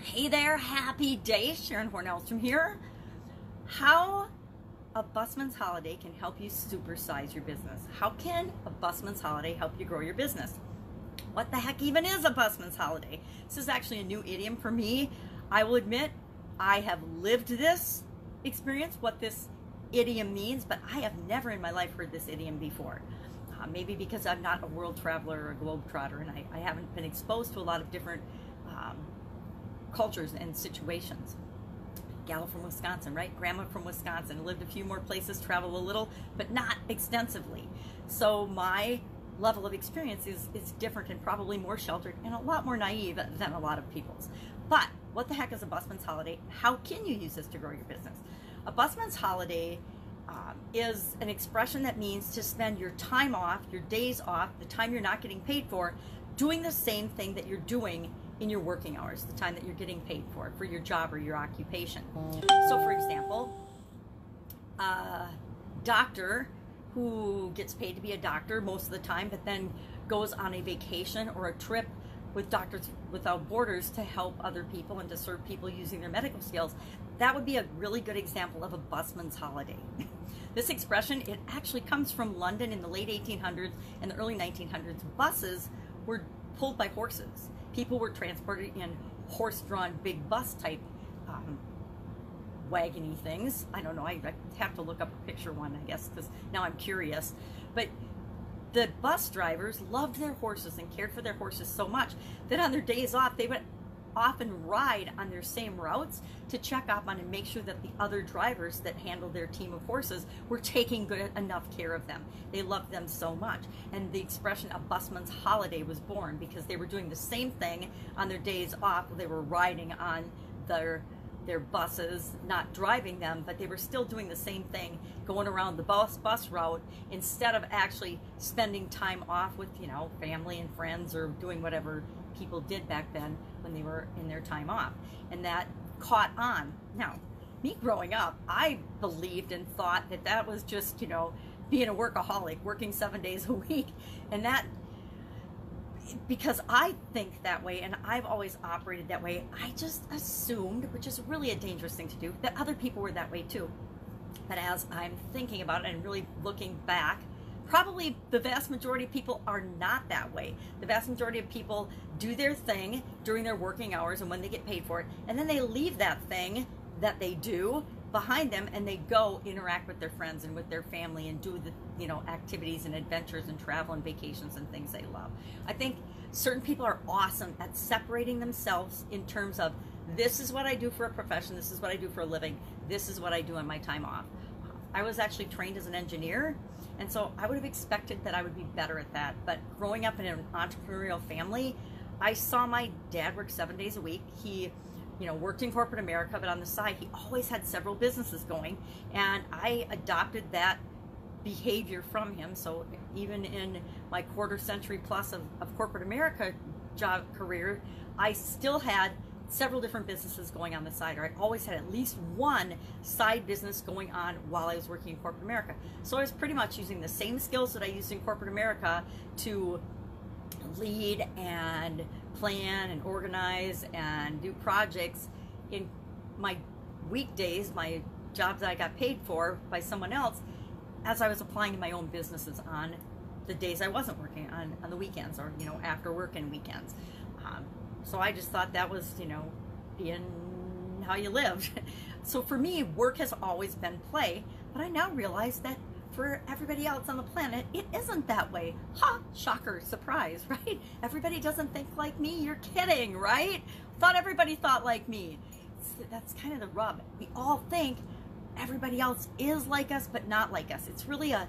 Hey there, happy day. Sharon Horne-Ellstrom here. How a busman's holiday can help you supersize your business. How can a busman's holiday help you grow your business? What the heck even is a busman's holiday? This is actually a new idiom for me. I will admit I have lived this experience, what this idiom means, but I have never in my life heard this idiom before. Maybe because I'm not a world traveler or a globetrotter, and I haven't been exposed to a lot of different cultures and situations. Gal from Wisconsin, right? Grandma from Wisconsin, lived a few more places, traveled a little, but not extensively. So my level of experience is different and probably more sheltered and a lot more naive than a lot of people's. But what the heck is a busman's holiday? How can you use this to grow your business? A busman's holiday is an expression that means to spend your time off, your days off, the time you're not getting paid for, doing the same thing that you're doing in your working hours, the time that you're getting paid for your job or your occupation. So for example, a doctor who gets paid to be a doctor most of the time, but then goes on a vacation or a trip with Doctors Without Borders to help other people and to serve people using their medical skills, that would be a really good example of a busman's holiday. This expression, it actually comes from London in the late 1800s and the early 1900s. Buses were pulled by horses. People were transported in horse-drawn big bus type wagony things. I don't know, I have to look up a picture one, I guess, because now I'm curious. But the bus drivers loved their horses and cared for their horses so much that on their days off, they would often ride on their same routes to check up on and make sure that the other drivers that handled their team of horses were taking good enough care of them. They loved them so much. And the expression a busman's holiday was born because they were doing the same thing on their days off. They were riding on their buses, not driving them, but they were still doing the same thing, going around the bus route instead of actually spending time off with, you know, family and friends or doing whatever people did back then when they were in their time off. And that caught on. Now, me growing up, I believed and thought that that was just, you know, being a workaholic, working 7 days a week. And that, because I think that way and I've always operated that way, I just assumed, which is really a dangerous thing to do, that other people were that way too. But as I'm thinking about it and really looking back, probably the vast majority of people are not that way. The vast majority of people do their thing during their working hours and when they get paid for it, and then they leave that thing that they do behind them and they go interact with their friends and with their family and do the, you know, activities and adventures and travel and vacations and things they love. I think certain people are awesome at separating themselves in terms of, this is what I do for a profession, this is what I do for a living, this is what I do on my time off. I was actually trained as an engineer, and so I would have expected that I would be better at that. But growing up in an entrepreneurial family, I saw my dad work 7 days a week. He, you know, worked in corporate America, but on the side, he always had several businesses going, and I adopted that behavior from him. So even in my quarter century plus of corporate America job career, I still had several different businesses going on the side, or I always had at least one side business going on while I was working in corporate America. So I was pretty much using the same skills that I used in corporate America to lead and plan and organize and do projects in my weekdays, my jobs that I got paid for by someone else, as I was applying to my own businesses on the days I wasn't working, on the weekends, or, you know, after work and weekends. So I just thought that was, you know, being how you lived. So for me, work has always been play, but I now realize that for everybody else on the planet, it isn't that way. Ha! Shocker, surprise, right? Everybody doesn't think like me. You're kidding, right? Thought everybody thought like me. That's kind of the rub. We all think everybody else is like us, but not like us. It's really a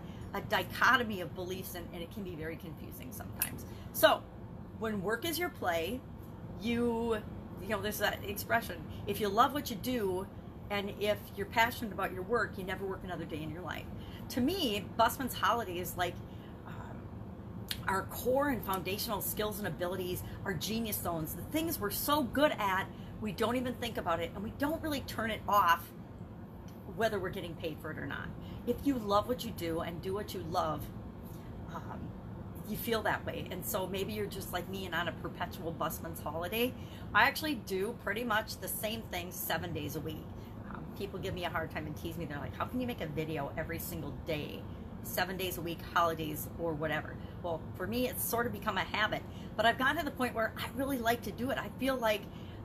dichotomy of beliefs, and it can be very confusing sometimes. So when work is your play, you know, there's that expression, if you love what you do and if you're passionate about your work, you never work another day in your life. To me, busman's holiday is like our core and foundational skills and abilities, our genius zones, the things we're so good at, we don't even think about it, and we don't really turn it off whether we're getting paid for it or not. If you love what you do and do what you love, you feel that way. And so maybe you're just like me and on a perpetual busman's holiday. I actually do pretty much the same thing 7 days a week. People give me a hard time and tease me. They're like, how can you make a video every single day, 7 days a week, holidays or whatever? Well, for me, it's sort of become a habit, but I've gotten to the point where I really like to do it. I feel like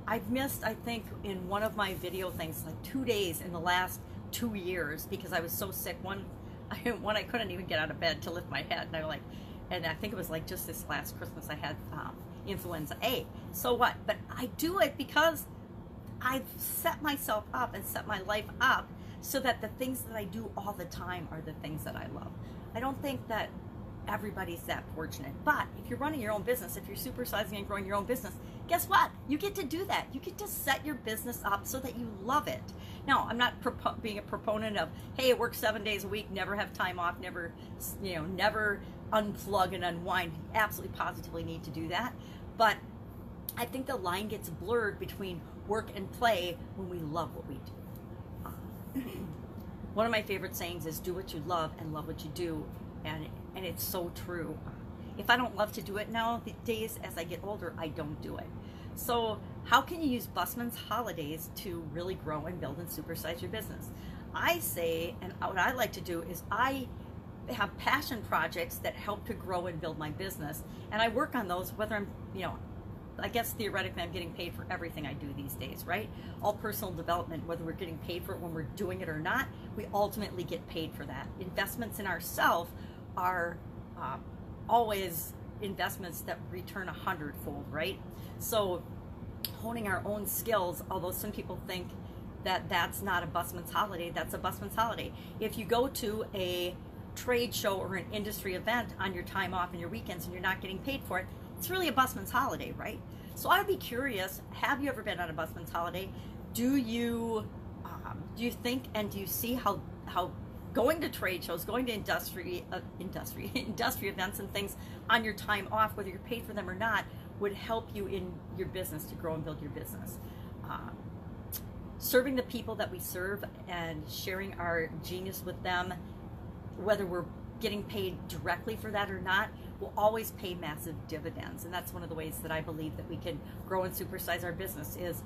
I've missed, I think, in one of my video things, like 2 days in the last 2 years because I was so sick. One, I couldn't even get out of bed to lift my head, and I think it was like just this last Christmas I had influenza A. So what? But I do it because I've set myself up and set my life up so that the things that I do all the time are the things that I love. I don't think that everybody's that fortunate, but if you're running your own business, if you're supersizing and growing your own business, guess what? You get to do that. You get to set your business up so that you love it. Now, I'm not being a proponent of, hey, work 7 days a week, never have time off, never, never unplug and unwind. You absolutely positively need to do that. But I think the line gets blurred between work and play when we love what we do. One of my favorite sayings is do what you love and love what you do. And it's so true. If I don't love to do it nowadays, as I get older, I don't do it. So how can you use Busman's holidays to really grow and build and supersize your business? I say, and what I like to do is I have passion projects that help to grow and build my business. And I work on those whether I'm, I guess theoretically I'm getting paid for everything I do these days, right? All personal development, whether we're getting paid for it when we're doing it or not, we ultimately get paid for that. Investments in ourselves are always investments that return 100-fold, right? So honing our own skills, although some people think that that's not a busman's holiday, that's a busman's holiday. If you go to a trade show or an industry event on your time off and your weekends and you're not getting paid for it, it's really a busman's holiday, right? So I would be curious, have you ever been on a busman's holiday? Do you think and do you see how going to trade shows, going to industry events and things on your time off, whether you're paid for them or not, would help you in your business to grow and build your business? Serving the people that we serve and sharing our genius with them, whether we're getting paid directly for that or not, will always pay massive dividends. And that's one of the ways that I believe that we can grow and supersize our business, is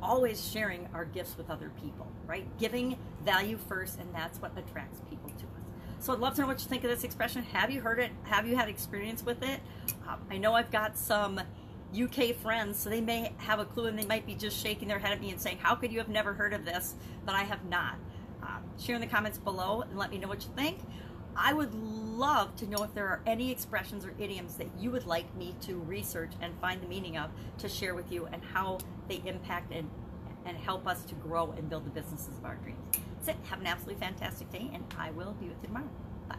always sharing our gifts with other people, right? Giving value first, and that's what attracts people to us. So I'd love to know what you think of this expression. Have you heard it? Have you had experience with it? I know I've got some UK friends, so they may have a clue and they might be just shaking their head at me and saying, how could you have never heard of this? But I have not. Share in the comments below and let me know what you think. I would love to know if there are any expressions or idioms that you would like me to research and find the meaning of to share with you, and how they impact and help us to grow and build the businesses of our dreams. That's it. Have an absolutely fantastic day, and I will be with you tomorrow. Bye.